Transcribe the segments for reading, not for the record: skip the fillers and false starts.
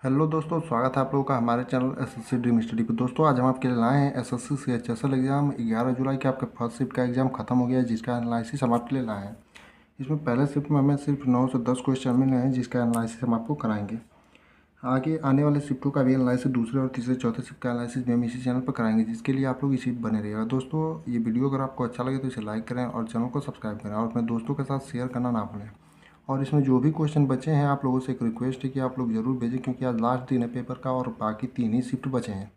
Hello दोस्तों, स्वागत है आप लोगों का हमारे चैनल एसएससी ड्रीम स्टडी पे। दोस्तों आज हम आपके लिए लाए हैं एसएससी CHSL एग्ज़ाम 11 जुलाई के आपका फर्स्ट शिफ्ट का एग्ज़ाम खत्म हो गया है, जिसका एनालिसिस हम आपके लिए लाए हैं। इसमें पहले शिफ्ट में हमें सिर्फ 9 से 10 क्वेश्चन मिले हैं, जिसका एनालिसिस हम आपको कराएंगे। आगे आने वाले शिफ्टों का भी एनालिसिस, दूसरे और तीसरे चौथे शिफ्ट का एनालिसिस भी हम इसी चैनल पर कराएंगे, जिसके लिए आप लोग इसी बने रहिएगा। दोस्तों ये वीडियो अगर आपको अच्छा लगे तो इसे लाइक करें और चैनल को सब्सक्राइब करें और अपने दोस्तों के साथ शेयर करना ना भूलें। और इसमें जो भी क्वेश्चन बचे हैं, आप लोगों से एक रिक्वेस्ट है कि आप लोग ज़रूर भेजें, क्योंकि आज लास्ट दिन है पेपर का और बाकी 3 ही शिफ्ट बचे हैं।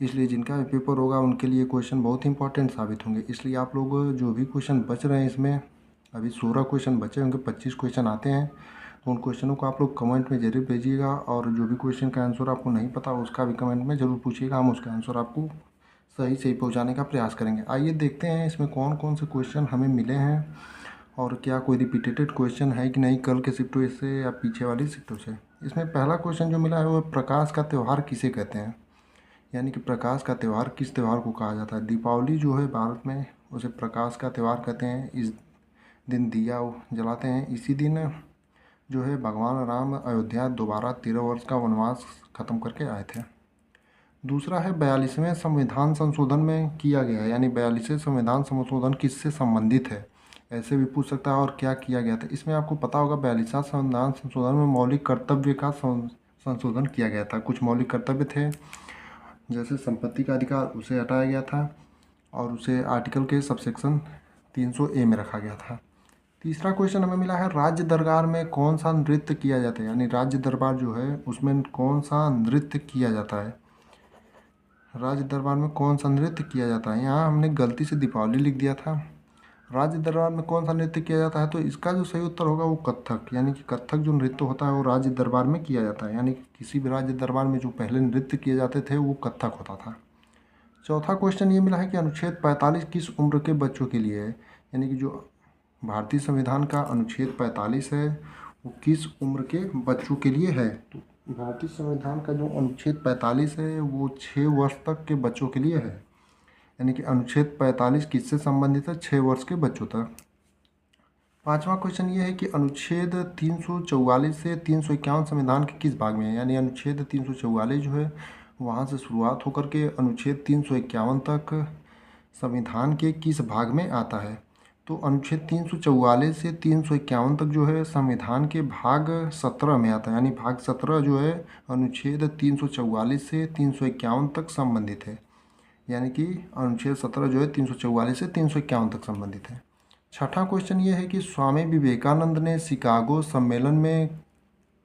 इसलिए जिनका भी पेपर होगा उनके लिए क्वेश्चन बहुत इंपॉर्टेंट साबित होंगे। इसलिए आप लोग जो भी क्वेश्चन बच रहे हैं, इसमें अभी 16 क्वेश्चन बचे होंगे, 25 क्वेश्चन आते हैं, तो उन क्वेश्चनों को आप लोग कमेंट में ज़रूर भेजिएगा। और जो भी क्वेश्चन का आंसर आपको नहीं पता उसका भी कमेंट में ज़रूर पूछिएगा, हम उसका आंसर आपको सही सही पहुँचाने का प्रयास करेंगे। आइए देखते हैं इसमें कौन कौन से क्वेश्चन हमें मिले हैं और क्या कोई रिपीटेड क्वेश्चन है कि नहीं कल के शिफ्टों से या पीछे वाली शिफ्टों से। इसमें पहला क्वेश्चन जो मिला है वो प्रकाश का त्यौहार किसे कहते हैं, यानी कि प्रकाश का त्यौहार किस त्यौहार को कहा जाता है। दीपावली जो है भारत में, उसे प्रकाश का त्यौहार कहते हैं। इस दिन दिया जलाते हैं। इसी दिन जो है भगवान राम अयोध्या दोबारा 13 वर्ष का वनवास ख़त्म करके आए थे। दूसरा है 42वें संविधान संशोधन में किया गया है, यानी 42वें संविधान संशोधन किससे संबंधित है, ऐसे भी पूछ सकता है। और क्या किया गया था, इसमें आपको पता होगा 42वां संविधान संशोधन में मौलिक कर्तव्य का संशोधन किया गया था। कुछ मौलिक कर्तव्य थे, जैसे संपत्ति का अधिकार, उसे हटाया गया था और उसे आर्टिकल के सबसेक्शन 300A में रखा गया था। तीसरा क्वेश्चन हमें मिला है राज्य दरबार में कौन सा नृत्य किया जाता है, यानी राज्य दरबार जो है उसमें कौन सा नृत्य किया जाता है। राज्य दरबार में कौन सा नृत्य किया जाता है, यहाँ हमने गलती से दीपावली लिख दिया था। राज्य दरबार में कौन सा नृत्य किया जाता है, तो इसका जो सही उत्तर होगा वो कथक, यानी कि कथक जो नृत्य होता है वो राज्य दरबार में किया जाता है। यानी कि किसी भी राज्य दरबार में जो पहले नृत्य किए जाते थे वो कथक होता था। चौथा क्वेश्चन ये मिला है कि अनुच्छेद 45 किस उम्र के बच्चों के लिए है, यानी कि जो भारतीय संविधान का अनुच्छेद 45 है वो किस उम्र के बच्चों के लिए है। तो भारतीय संविधान का जो अनुच्छेद 45 है वो 6 वर्ष तक के बच्चों के लिए है, यानी कि अनुच्छेद 45 किससे संबंधित है, 6 वर्ष के बच्चों तक। पांचवा क्वेश्चन ये है कि अनुच्छेद 344 से 351 संविधान के किस भाग में है, यानी अनुच्छेद 344 जो है वहाँ से शुरुआत होकर के अनुच्छेद 351 तक संविधान के किस भाग में आता है। तो अनुच्छेद 344 से 351 तक जो है संविधान के भाग 17 में आता है, यानी भाग 17 जो है अनुच्छेद 344 से 351 तक संबंधित है, यानी कि अनुच्छेद 17 जो है 344 से 351 तक संबंधित है। छठा क्वेश्चन ये है कि स्वामी विवेकानंद ने शिकागो सम्मेलन में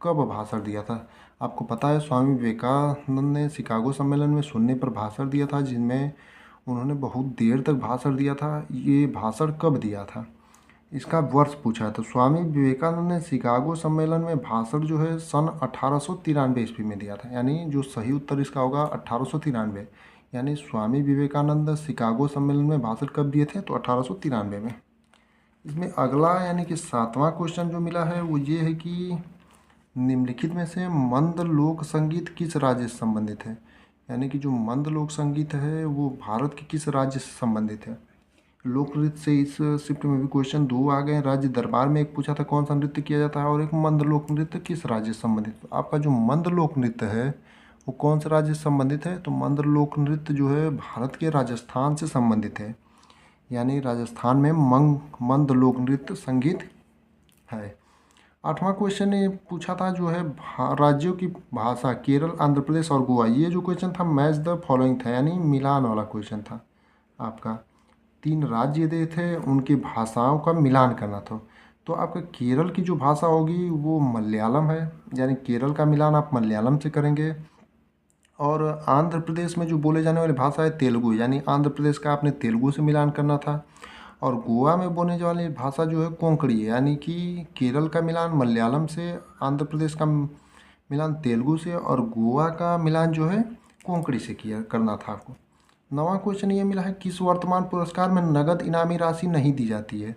कब भाषण दिया था। आपको पता है स्वामी विवेकानंद ने शिकागो सम्मेलन में सुनने पर भाषण दिया था, जिनमें उन्होंने बहुत देर तक भाषण दिया था। ये भाषण कब दिया था, इसका वर्ष पूछा है। तो स्वामी विवेकानंद ने शिकागो सम्मेलन में भाषण जो है सन 1893 ईस्वी में दिया था, यानी जो सही उत्तर इसका होगा 1893। यानी स्वामी विवेकानंद शिकागो सम्मेलन में भाषण कब दिए थे, तो 1893 में। इसमें अगला यानी कि सातवां क्वेश्चन जो मिला है वो ये है कि निम्नलिखित में से मंद लोक संगीत किस राज्य से संबंधित है, यानी कि जो मंद लोक संगीत है वो भारत के किस राज्य से संबंधित है। लोक नृत्य से इस शिफ्ट में भी क्वेश्चन 2 आ गए। राज्य दरबार में एक पूछा था कौन सा नृत्य किया जाता है, और एक मंद लोक नृत्य किस राज्य से संबंधित। आपका जो मंद लोक नृत्य है वो कौन से राज्य से संबंधित है, तो मंद लोक नृत्य जो है भारत के राजस्थान से संबंधित है, यानी राजस्थान में मंद लोक नृत्य संगीत है। आठवां क्वेश्चन ये पूछा था जो है राज्यों की भाषा, केरल, आंध्र प्रदेश और गोवा। ये जो क्वेश्चन था मैच द फॉलोइंग था, यानी मिलान वाला क्वेश्चन था। आपका 3 राज्य दिए थे, उनकी भाषाओं का मिलान करना था। तो आपका केरल की जो भाषा होगी वो मलयालम है, यानी केरल का मिलान आप मलयालम से करेंगे। और आंध्र प्रदेश में जो बोले जाने वाली भाषा है तेलुगु, यानी आंध्र प्रदेश का आपने तेलुगु से मिलान करना था। और गोवा में बोलने वाली भाषा जो है कोंकणी है, यानी कि केरल का मिलान मलयालम से, आंध्र प्रदेश का मिलान तेलुगु से, और गोवा का मिलान जो है कोंकणी से किया करना था आपको। 9वां क्वेश्चन ये मिला है किस वर्तमान पुरस्कार में नगद इनामी राशि नहीं दी जाती है।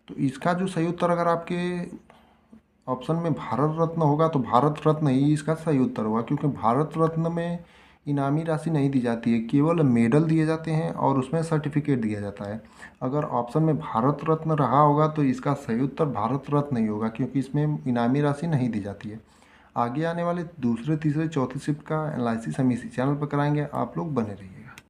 तो इसका जो सही उत्तर अगर आपके ऑप्शन में भारत रत्न होगा तो भारत रत्न ही इसका सही उत्तर होगा, क्योंकि भारत रत्न में इनामी राशि नहीं दी जाती है, केवल मेडल दिए जाते हैं और उसमें सर्टिफिकेट दिया जाता है। अगर ऑप्शन में भारत रत्न रहा होगा तो इसका सही उत्तर भारत रत्न नहीं होगा, क्योंकि इसमें इनामी राशि नहीं दी जाती है। आगे आने वाले दूसरे तीसरे चौथे शिफ्ट का एनालिसिस हम इसी चैनल पर कराएंगे, आप लोग बने रहिए।